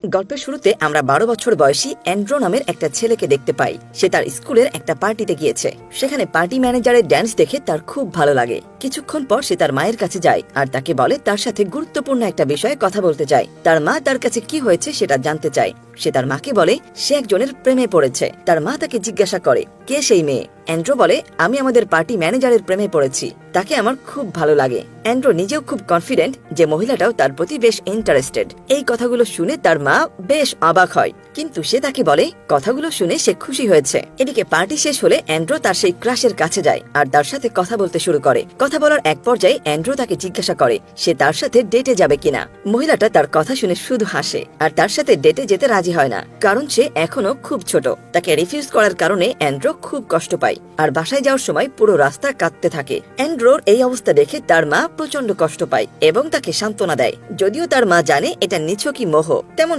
গল্পের শুরুতে আমরা 12 বছর বয়সী অ্যান্ড্রো নামের একটা ছেলেকে দেখতে পাই। সে তার স্কুলের একটা পার্টিতে গিয়েছে। সেখানে পার্টি ম্যানেজারের ড্যান্স দেখে তার খুব ভালো লাগে। কিছুক্ষণ পর সে তার মায়ের কাছে যায় আর তাকে বলে তার সাথে গুরুত্বপূর্ণ একটা বিষয়ে কথা বলতে চায়। তার মা তার কাছে কি হয়েছে সেটা জানতে চায়। সে তার মাকে বলে সে একজনের প্রেমে পড়েছে। তার মা তাকে জিজ্ঞাসা করে কে সেই মেয়ে। অ্যান্ড্রো বলে আমি আমাদের পার্টি ম্যানেজারের প্রেমে পড়েছি, তাকে আমার খুব ভালো লাগে। অ্যান্ড্রো নিজেও খুব কনফিডেন্ট যে মহিলাটাও তার প্রতি বেশ ইন্টারেস্টেড। এই কথাগুলো শুনে তার মা বেশ অবাক হয়, কিন্তু সে তাকে বলে কথাগুলো শুনে সে খুশি হয়েছে। এদিকে পার্টি শেষ হলে অ্যান্ড্রো তার সেই ক্রাশের কাছে যায় আর তার সাথে কথা বলতে শুরু করে। কথা বলার এক পর্যায়ে অ্যান্ড্রো তাকে জিজ্ঞাসা করে সে তার সাথে ডেটে যাবে কিনা। মহিলাটা তার কথা শুনে শুধু হাসে আর তার সাথে ডেটে যেতে রাজি হয় না, কারণ সে এখনো খুব ছোট। তাকে রিফিউজ করার কারণে অ্যান্ড্রো খুব কষ্ট পায় আর বাসায় যাওয়ার সময় পুরো রাস্তা কাঁদতে থাকে। অ্যান্ড্রোর এই অবস্থা দেখে তার মা প্রচন্ড কষ্ট পায় এবং তাকে সান্ত্বনা দেয়, যদিও তার মা জানে এটা নিছকই মোহ। তেমন